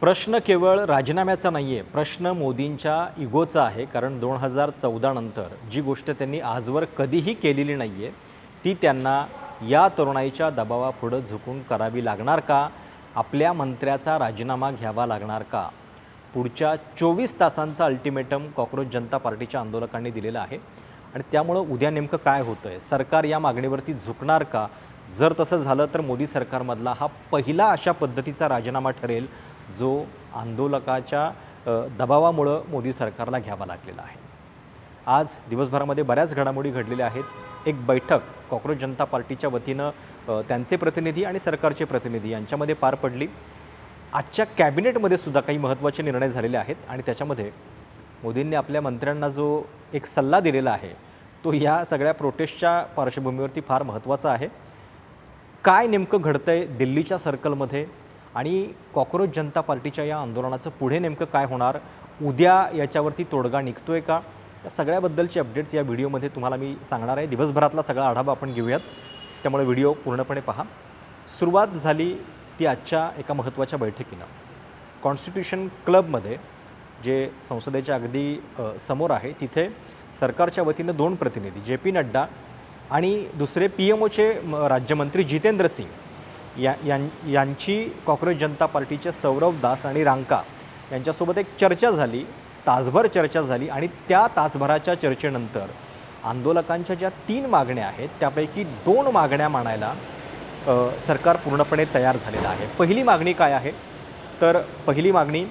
प्रश्न केवळ राजीनाम्याचा नाही आहे, प्रश्न मोदींच्या इगोचा आहे. कारण 2014 नंतर जी गोष्ट त्यांनी आजवर कधीही केलेली नाही आहे ती त्यांना या तरुणाईच्या दबावापुढं झुकून करावी लागणार का? आपल्या मंत्र्याचा राजीनामा घ्यावा लागणार का? पुढच्या 24 तासांचा अल्टिमेटम कॉकरोच जनता पार्टीच्या आंदोलकांनी दिलेला आहे आणि त्यामुळं उद्या नेमकं काय होतं आहे? सरकार या मागणीवरती झुकणार का? जर तसं झालं तर मोदी सरकारमधला हा पहिला अशा पद्धतीचा राजीनामा ठरेल जो आंदोलकाच्या दबावामुळं मोदी सरकारला घ्यावा लागलेला आहे. आज दिवसभरामध्ये बऱ्याच घडामोडी घडलेल्या आहेत. एक बैठक कॉकरोच जनता पार्टीच्या वतीनं त्यांचे प्रतिनिधी आणि सरकारचे प्रतिनिधी यांच्यामध्ये पार पडली. आजच्या कॅबिनेटमध्ये सुद्धा काही महत्त्वाचे निर्णय झालेले आहेत आणि त्याच्यामध्ये मोदींनी आपल्या मंत्र्यांना जो एक सल्ला दिलेला आहे तो या सगळ्या प्रोटेस्टच्या पार्श्वभूमीवरती फार महत्त्वाचा आहे. काय नेमकं घडतंय दिल्लीच्या सर्कलमध्ये आणि कॉकरोच जनता पार्टीच्या या आंदोलनाचं पुढे नेमकं काय होणार? उद्या याच्यावरती तोडगा निघतोय का? या सगळ्याबद्दलचे अपडेट्स या व्हिडिओमध्ये तुम्हाला मी सांगणार आहे. दिवसभरातला सगळा आढावा आपण घेऊयात, त्यामुळे व्हिडिओ पूर्णपणे पहा. सुरुवात झाली ती आजच्या एका महत्त्वाच्या बैठकीनं. कॉन्स्टिट्यूशन क्लबमध्ये जे संसदेच्या अगदी समोर आहे तिथे सरकारच्या वतीनं 2 प्रतिनिधी जे.पी. नड्डा आणि दुसरे PMOचे राज्यमंत्री जितेंद्र सिंग यांची कॉकरोच जनता पार्टीचे सौरव दास आणि रांका यांच्यासोबत एक चर्चा झाली. तासभर चर्चा झाली आणि त्या तासभराच्या चर्चेनंतर आंदोलकांच्या ज्या 3 मागण्या आहेत त्यापैकी 2 मागण्या मांडायला सरकार पूर्णपणे तयार झालेलं आहे. पहिली मागणी काय आहे? तर पहिली मागणी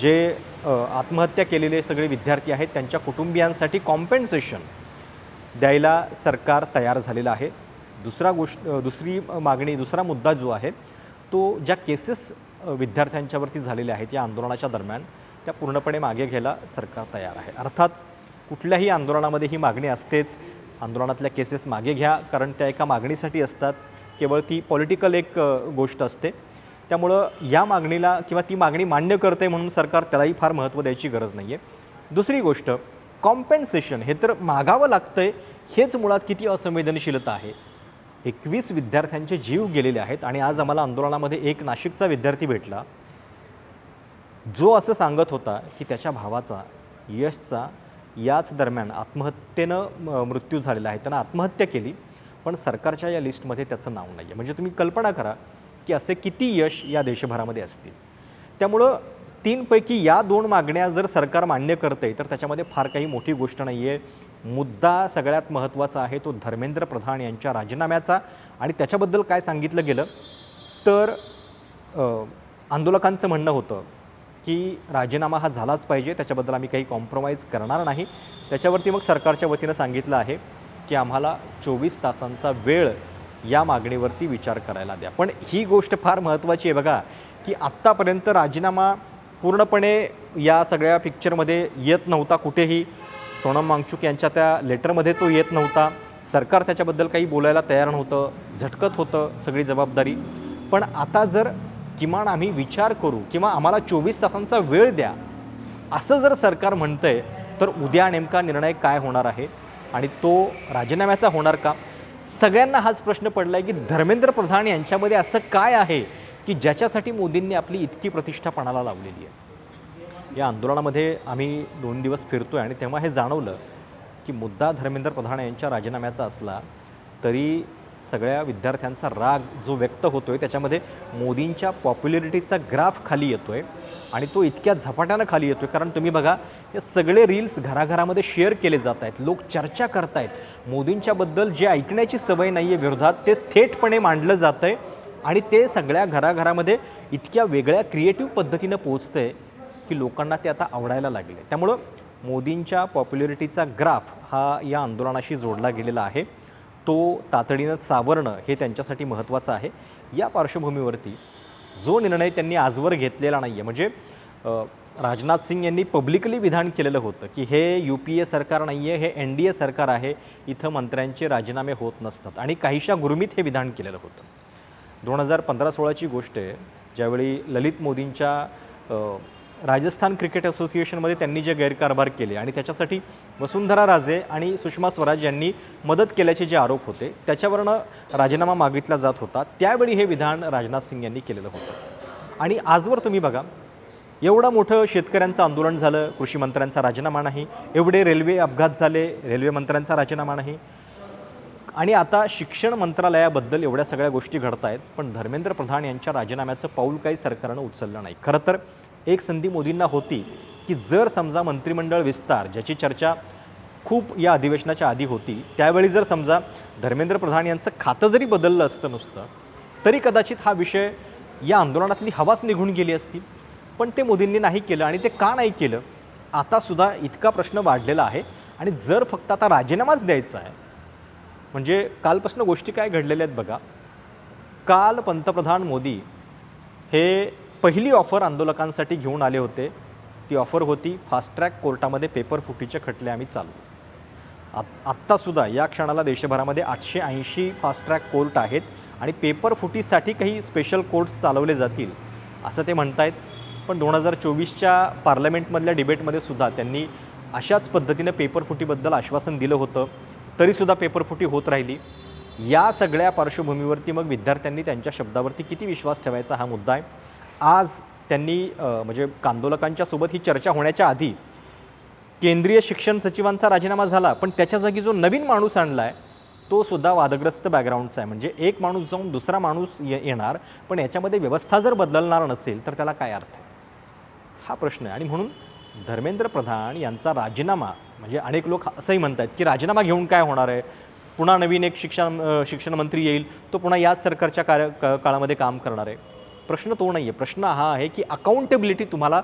जे आत्महत्या केलेले सगळे विद्यार्थी आहेत त्यांच्या कुटुंबियांसाठी कॉम्पेन्सेशन द्यायला सरकार तयार झालेलं आहे. दुसरा मुद्दा जो आहे तो ज्या केसेस विद्यार्थ्यांच्यावरती झालेल्या आहेत या आंदोलनाच्या दरम्यान त्या पूर्णपणे मागे घ्यायला सरकार तयार आहे. अर्थात कुठल्याही आंदोलनामध्ये ही मागणी असतेच, आंदोलनातल्या केसेस मागे घ्या, कारण त्या एका मागणीसाठी असतात. केवळ ती पॉलिटिकल एक गोष्ट असते. त्यामुळं या मागणीला किंवा ती मागणी मान्य करते म्हणून सरकार त्यालाही फार महत्त्व द्यायची गरज नाही आहे. दुसरी गोष्ट कॉम्पेन्सेशन हे तर मागावं लागतंय, हेच मुळात किती असंवेदनशीलता आहे. 21 विद्यार्थ्यांचे जीव गेलेले आहेत आणि आज आम्हाला आंदोलनामध्ये एक नाशिकचा विद्यार्थी भेटला जो असं सांगत होता की त्याच्या भावाचा यशचा याच दरम्यान आत्महत्येनं मृत्यू झालेला आहे. त्यानं आत्महत्या केली पण सरकारच्या या लिस्टमध्ये त्याचं नाव नाही आहे. म्हणजे तुम्ही कल्पना करा की असे किती यश या देशभरामध्ये असतील. त्यामुळं 3 पैकी या 2 मागण्या जर सरकार मान्य करते तर त्याच्यामध्ये फार काही मोठी गोष्ट नाही आहे. मुद्दा सगळ्यात महत्त्वाचा आहे तो धर्मेंद्र प्रधान यांच्या राजीनाम्याचा आणि त्याच्याबद्दल काय सांगितलं गेलं तर आंदोलकांचं म्हणणं होतं की राजीनामा हा झालाच पाहिजे, त्याच्याबद्दल आम्ही काही कॉम्प्रोमाइज करणार नाही. त्याच्यावरती मग सरकारच्या वतीनं सांगितलं आहे की आम्हाला 24 तासांचा वेळ या मागणीवरती विचार करायला द्या. पण ही गोष्ट फार महत्त्वाची आहे बघा की आत्तापर्यंत राजीनामा पूर्णपणे या सगळ्या पिक्चरमध्ये येत नव्हता. कुठेही सोनम वांगचुक यांच्या त्या लेटरमध्ये तो येत नव्हता. सरकार त्याच्याबद्दल काही बोलायला तयार नव्हतं, झटकत होतं सगळी जबाबदारी. पण आता जर किमान आम्ही विचार करू किंवा आम्हाला 24 तासांचा वेळ द्या असं जर सरकार म्हणतंय तर उद्या नेमका निर्णय काय होणार आहे आणि तो राजीनाम्याचा होणार का? सगळ्यांना हाच प्रश्न पडला आहे की धर्मेंद्र प्रधान यांच्यामध्ये असं काय आहे की ज्याच्यासाठी मोदींनी आपली इतकी प्रतिष्ठा पणाला लावलेली आहे. या आंदोलनामध्ये आम्ही 2 दिवस फिरतो आहे आणि तेव्हा हे जाणवलं की मुद्दा धर्मेंद्र प्रधान यांच्या राजीनाम्याचा असला तरी सगळ्या विद्यार्थ्यांचा राग जो व्यक्त होतो आहे त्याच्यामध्ये मोदींच्या पॉप्युलॅरिटीचा ग्राफ खाली येतो आहे आणि तो इतक्या झपाट्यानं खाली येतो आहे. कारण तुम्ही बघा हे सगळे रील्स घराघरामध्ये शेअर केले जात आहेत, लोक चर्चा करत आहेत. मोदींच्याबद्दल जे ऐकण्याची सवय नाही आहे विरोधात ते थेटपणे मांडलं जातं आहे आणि ते सगळ्या घराघरामध्ये इतक्या वेगळ्या क्रिएटिव्ह पद्धतीनं पोचतं आहे की लोकांना ते आता आवडायला लागले. त्यामुळं मोदींच्या पॉप्युलॅरिटीचा ग्राफ हा या आंदोलनाशी जोडला गेलेला आहे. तो तातडीनं सावरणं हे त्यांच्यासाठी महत्त्वाचं आहे. या पार्श्वभूमीवरती जो निर्णय त्यांनी आजवर घेतलेला नाही आहे, म्हणजे राजनाथ सिंग यांनी पब्लिकली विधान केलेलं होतं की हे UPA सरकार नाही आहे, हे NDA सरकार आहे, इथं मंत्र्यांचे राजीनामे होत नसतात आणि काहीशा गुरमीत हे विधान केलेलं होतं. 2015-16ची गोष्ट आहे ज्यावेळी ललित मोदींच्या राजस्थान क्रिकेट असोसिएशनमध्ये त्यांनी जे गैरकारभार केले आणि त्याच्यासाठी वसुंधरा राजे आणि सुषमा स्वराज यांनी मदत केल्याचे जे आरोप होते त्याच्यावरनं राजीनामा मागितला जात होता. त्यावेळी हे विधान राजनाथ सिंग यांनी केलेलं होतं. आणि आजवर तुम्ही बघा एवढं मोठं शेतकऱ्यांचं आंदोलन झालं, कृषी मंत्र्यांचा राजीनामा नाही, एवढे रेल्वे अपघात झाले, रेल्वे मंत्र्यांचा राजीनामा नाही, आणि आता शिक्षण मंत्रालयाबद्दल एवढ्या सगळ्या गोष्टी घडत आहेत, पण धर्मेंद्र प्रधान यांच्या राजीनाम्याचं पाऊल काही सरकारनं उचललं नाही. खरं तर एक संधी मोदींना होती की जर समजा मंत्रिमंडळ विस्तार, ज्याची चर्चा खूप या अधिवेशनाच्या आधी होती, त्यावेळी जर समजा धर्मेंद्र प्रधान यांचं खातं जरी बदललं असतं नुसतं, तरी कदाचित हा विषय या आंदोलनातली हवाच निघून गेली असती. पण ते मोदींनी नाही केलं. आणि ते का नाही केलं, आतासुद्धा इतका प्रश्न वाढलेला आहे. आणि जर फक्त आता राजीनामाच द्यायचा आहे, म्हणजे कालपासून गोष्टी काय घडलेल्या आहेत बघा. काल पंतप्रधान मोदी हे पहिली ऑफर आंदोलकांसाठी घेऊन आले होते. ती ऑफर होती फास्ट ट्रॅक कोर्टामध्ये पेपर फुटीचे खटले आम्ही चालवू. आत्तासुद्धा या क्षणाला देशभरामध्ये 880 फास्ट ट्रॅक कोर्ट आहेत आणि पेपर फुटीसाठी काही स्पेशल कोर्ट्स चालवले जातील असं ते म्हणतायत. पण 2024च्या पार्लमेंटमधल्या डिबेटमध्ये सुद्धा त्यांनी अशाच पद्धतीनं पेपर फुटीबद्दल आश्वासन दिलं होतं, तरीसुद्धा पेपरफुटी होत राहिली. या सगळ्या पार्श्वभूमीवरती मग विद्यार्थ्यांनी त्यांच्या शब्दावरती किती विश्वास ठेवायचा हा मुद्दा आहे. आज त्यांनी म्हणजे आंदोलकांच्या सोबत ही चर्चा होण्याच्या आधी केंद्रीय शिक्षण सचिवांचा राजीनामा झाला, पण त्याच्या जागी जो नवीन माणूस आणला आहे तो सुद्धा वादग्रस्त बॅकग्राऊंडचा आहे. म्हणजे एक माणूस जाऊन दुसरा माणूस येणार, पण याच्यामध्ये व्यवस्था जर बदलणार नसेल तर त्याला काय अर्थ आहे, हा प्रश्न आहे. आणि म्हणून धर्मेंद्र प्रधान यांचा राजीनामा, म्हणजे अनेक लोक असंही म्हणतात की राजीनामा घेऊन काय होणार आहे, पुन्हा नवीन एक शिक्षण मंत्री येईल, तो पुन्हा याच सरकारच्या काळामध्ये काम करणार आहे. प्रश्न तो नाही आहे. प्रश्न हा आहे की अकाउंटेबिलिटी तुम्हाला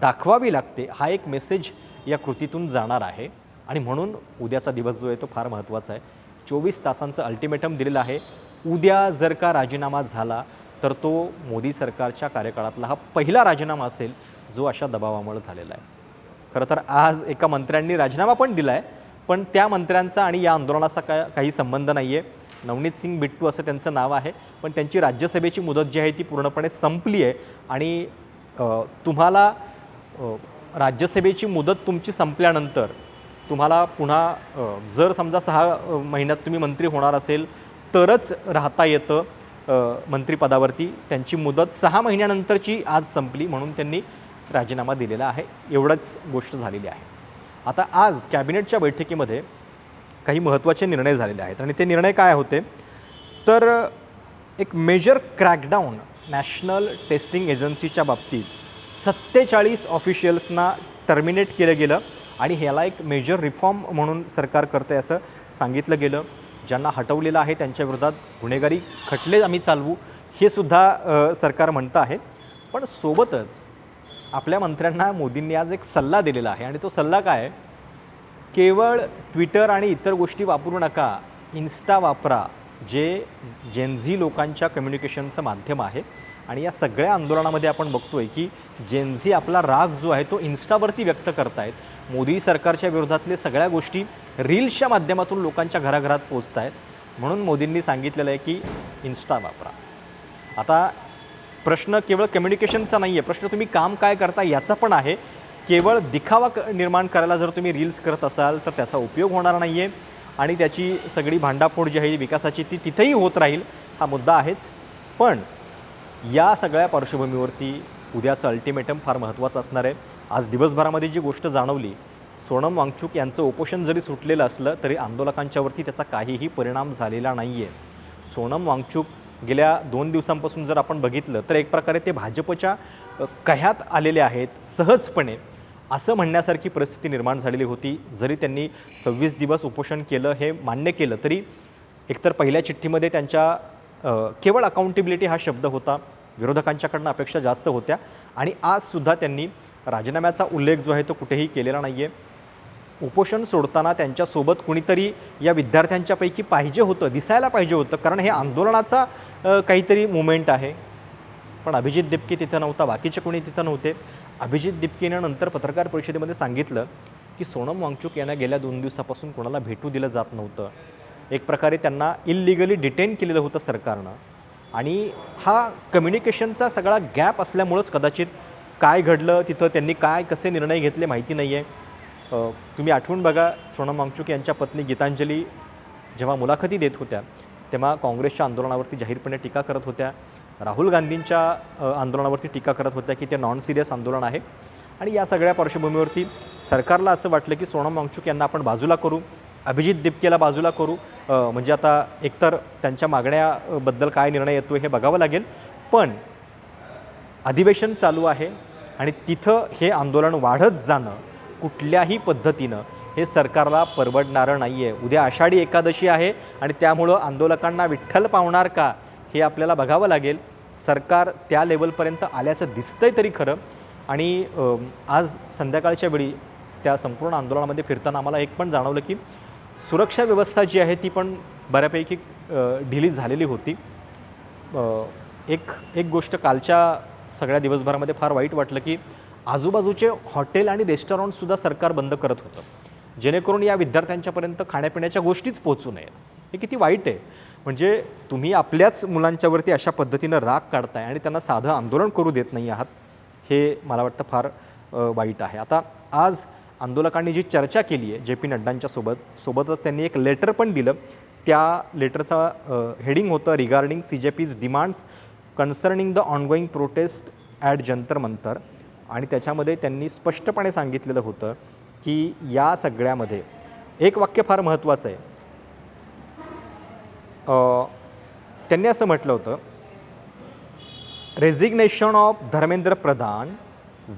दाखवावी लागते. हा एक मेसेज या कृतीतून जाणार आहे. आणि म्हणून उद्याचा दिवस जो आहे तो फार महत्त्वाचा आहे. 24 तासांचं अल्टिमेटम दिलेलं आहे. उद्या जर का राजीनामा झाला तर तो मोदी सरकारच्या कार्यकाळातला हा पहिला राजीनामा असेल जो अशा दबावामुळे झालेला आहे. खरं तर आज एका मंत्र्यांनी राजीनामा पण दिला आहे, पण त्या मंत्र्यांचा आणि या आंदोलनाचा काही संबंध नाही आहे. नवनीत सिंग बिट्टू असं त्यांचं नाव आहे, पण त्यांची राज्यसभेची मुदत जी आहे ती पूर्णपणे संपली आहे. आणि तुम्हाला राज्यसभेची मुदत तुमची संपल्यानंतर तुम्हाला पुन्हा जर समजा 6 महिन्यात तुम्ही मंत्री होणार असेल तरच राहता येतं मंत्रिपदावरती. त्यांची मुदत 6 महिन्यानंतरची आज संपली, म्हणून त्यांनी राजीनामा दिलेला आहे. एवढंच गोष्ट झालेली आहे. आता आज कॅबिनेटच्या बैठकीमध्ये काही महत्त्वाचे निर्णय झालेले आहेत. आणि ते निर्णय काय होते तर एक मेजर क्रॅकडाऊन नॅशनल टेस्टिंग एजन्सीच्या बाबतीत 47 ऑफिशियल्सना टर्मिनेट केलं गेलं. आणि ह्याला एक मेजर रिफॉर्म म्हणून सरकार करते असं सांगितलं गेलं. ज्यांना हटवलेलं आहे त्यांच्या विरोधात गुन्हेगारी खटले आम्ही चालवू हे सुद्धा सरकार म्हणतं आहे. पण सोबतच आपल्या मंत्र्यांना मोदींनी आज एक सल्ला दिलेला आहे. आणि तो सल्ला काय आहे, केवळ ट्विटर आणि इतर गोष्टी वापरू नका, इन्स्टा वापरा, जे जेनझी लोकांच्या कम्युनिकेशनचं माध्यम आहे. आणि या सगळ्या आंदोलनामध्ये आपण बघतोय की जेनझी आपला राग जो आहे तो इन्स्टावरती व्यक्त करतायत. मोदी सरकारच्या विरोधातले सगळ्या गोष्टी रील्सच्या माध्यमातून लोकांच्या घराघरात पोचत आहेत. म्हणून मोदींनी सांगितलेलं आहे की इन्स्टा वापरा. आता प्रश्न केवळ कम्युनिकेशनचा नाही आहे, प्रश्न तुम्ही काम काय करता याचा पण आहे. केवळ दिखावा निर्माण करायला जर तुम्ही रील्स करत असाल तर त्याचा उपयोग होणार नाही आहे. आणि त्याची सगळी भांडाफोड जी आहे विकासाची ती तिथेही होत राहील, हा मुद्दा आहेच. पण या सगळ्या पार्श्वभूमीवरती उद्याचं अल्टिमेटम फार महत्त्वाचं असणार आहे. आज दिवसभरामध्ये जी गोष्ट जाणवली, सोनम वांगचुक यांचं उपोषण जरी सुटलेलं असलं तरी आंदोलकांच्यावरती त्याचा काहीही परिणाम झालेला नाही आहे. सोनम वांगचुक गेल्या 2 दिवसांपासून जर आपण बघितलं तर एक प्रकारे ते भाजपच्या कह्यात आलेले आहेत सहजपणे, असं म्हणण्यासारखी परिस्थिती निर्माण झालेली होती. जरी त्यांनी 26 दिवस उपोषण केलं, हे मान्य केलं, तरी एकतर पहिल्या चिठ्ठीमध्ये त्यांच्या केवळ अकाउंटेबिलिटी हा शब्द होता. विरोधकांच्याकडनं अपेक्षा जास्त होत्या. आणि आजसुद्धा त्यांनी राजीनाम्याचा उल्लेख जो आहे तो कुठेही केलेला नाही आहे. उपोषण सोडताना त्यांच्यासोबत कुणीतरी या विद्यार्थ्यांच्यापैकी पाहिजे होतं, दिसायला पाहिजे होतं, कारण हे आंदोलनाचा काहीतरी मुवमेंट आहे. पण अभिजित दिपके तिथं नव्हता, बाकीचे कोणी तिथं नव्हते. अभिजित दिपकेनं नंतर पत्रकार परिषदेमध्ये सांगितलं की सोनम वांगचुक यांना गेल्या 2 दिवसापासून कोणाला भेटू दिलं जात नव्हतं. एक प्रकारे त्यांना इल्लिगली डिटेन केलेलं होतं सरकारनं. आणि हा कम्युनिकेशनचा सगळा गॅप असल्यामुळंच कदाचित काय घडलं तिथं, त्यांनी काय कसे निर्णय घेतले माहिती नाही आहे. तुम्ही आठवून बघा, सोनम वांगचुक यांच्या पत्नी गीतांजली जेव्हा मुलाखती देत होत्या तेव्हा काँग्रेसच्या आंदोलनावरती जाहीरपणे टीका करत होत्या. राहुल गांधींच्या आंदोलनावरती टीका करत होत्या की ते नॉन सिरियस आंदोलन आहे. आणि या सगळ्या पार्श्वभूमीवरती सरकारला असं वाटलं की सोनम वांगचुक यांना आपण बाजूला करू, अभिजित दिपकेला बाजूला करू. म्हणजे आता एकतर त्यांच्या मागण्याबद्दल काय निर्णय येतो हे बघावं लागेल. पण अधिवेशन चालू आहे आणि तिथं हे आंदोलन वाढत जाणं कुठल्याही पद्धतीनं हे सरकारला परवडणारं नाही आहे. उद्या आषाढी एकादशी आहे आणि त्यामुळं आंदोलकांना विठ्ठल पावणार का हे आपल्याला बघावं लागेल. सरकार त्या लेवलपर्यंत आल्याचं दिसतंय तरी खरं. आणि आज संध्याकाळच्या वेळी त्या संपूर्ण आंदोलनामध्ये फिरताना आम्हाला एक पण जाणवलं की सुरक्षा व्यवस्था जी आहे ती पण बऱ्यापैकी ढिली झालेली होती. एक गोष्ट कालच्या सगळ्या दिवसभरामध्ये फार वाईट वाटलं की आजूबाजूचे हॉटेल आणि रेस्टॉरंटसुद्धा सरकार बंद करत होतं, जेणेकरून या विद्यार्थ्यांच्यापर्यंत खाण्यापिण्याच्या गोष्टीच पोहोचू नयेत. हे किती वाईट आहे. म्हणजे तुम्ही आपल्याच मुलांच्यावरती अशा पद्धतीनं राग काढताय आणि त्यांना साधं आंदोलन करू देत नाही आहात. हे मला वाटतं फार वाईट आहे. आता आज आंदोलकांनी जी चर्चा केली आहे JP नड्डांच्या सोबतच त्यांनी एक लेटर पण दिलं. त्या लेटरचा हेडिंग होतं regarding CJP's demands concerning the ongoing prostate at Jantar Mantar. आणि त्याच्यामध्ये त्यांनी स्पष्टपणे सांगितलेलं होतं की या सगळ्यामध्ये एक वाक्य फार महत्त्वाचं आहे. त्यांनी असं म्हटलं होतं, resignation of Dharmendra Pradhan,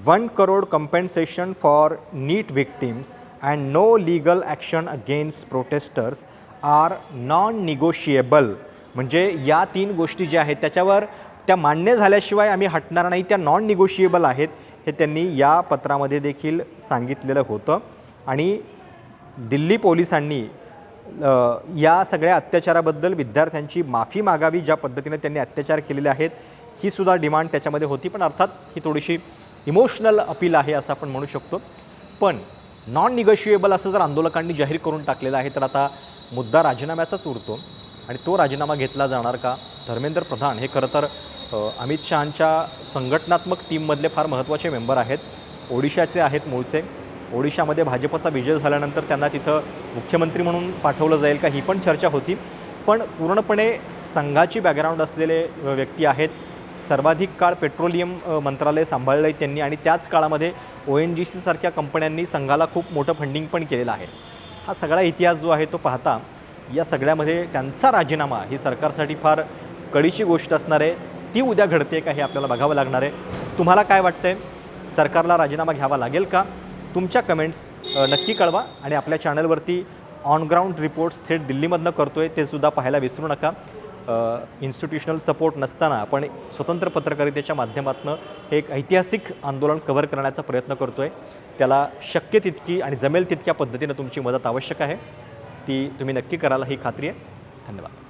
1 crore compensation for NEET victims and no legal action against protesters are non-negotiable. म्हणजे या 3 गोष्टी ज्या आहेत त्याच्यावर त्या मान्य झाल्याशिवाय आम्ही हटणार नाही, त्या नॉन निगोशिएबल आहेत हे त्यांनी या पत्रामध्ये देखील सांगितलेलं होतं. आणि दिल्ली पोलिसांनी या सगळ्या अत्याचाराबद्दल विद्यार्थ्यांची माफी मागावी, ज्या पद्धतीने त्यांनी अत्याचार केलेले आहेत ही सुद्धा डिमांड त्याच्यामध्ये होती. पण अर्थात ही थोडीशी इमोशनल अपील आहे असं आपण म्हणू शकतो. पण नॉन निगोशिएबल असं जर आंदोलकांनी जाहीर करून टाकलेलं आहे तर आता मुद्दा राजीनाम्याचाच उरतो. आणि तो राजीनामा घेतला जाणार का? धर्मेंद्र प्रधान हे खरं तर अमित शहांच्या संघटनात्मक टीममधले फार महत्त्वाचे मेंबर आहेत. ओडिशाचे आहेत मूळचे. ओडिशामध्ये भाजपचा विजय झाल्यानंतर त्यांना तिथं मुख्यमंत्री म्हणून पाठवलं जाईल का ही पण चर्चा होती. पण पूर्णपणे संघाची बॅकग्राऊंड असलेले व्यक्ती आहेत. सर्वाधिक काळ पेट्रोलियम मंत्रालय सांभाळलं आहे त्यांनी आणि त्याच काळामध्ये ONGC सारख्या कंपन्यांनी संघाला खूप मोठं फंडिंग पण केलेलं आहे. हा सगळा इतिहास जो आहे तो पाहता या सगळ्यामध्ये त्यांचा राजीनामा ही सरकारसाठी फार कळीची गोष्ट असणार आहे. ती उद्या घडते का हे आपल्याला बघावं लागणार आहे. तुम्हाला काय वाटतंय, सरकारला राजीनामा घ्यावा लागेल का? तुमच्या कमेंट्स नक्की कळवा. आणि आपल्या चॅनलवरती ऑन ग्राउंड रिपोर्ट्स थेट दिल्लीमधनं करतोय ते सुद्धा पाहायला विसरू नका. इन्स्टिट्यूशनल सपोर्ट नसताना आपण स्वतंत्र पत्रकारितेच्या माध्यमातून एक ऐतिहासिक आंदोलन कव्हर करण्याचा प्रयत्न करतोय. त्याला शक्य तितकी आणि जमेल तितक्या पद्धतीनं तुमची मदत आवश्यक आहे. ती तुम्ही नक्की कराल ही खात्री आहे. धन्यवाद.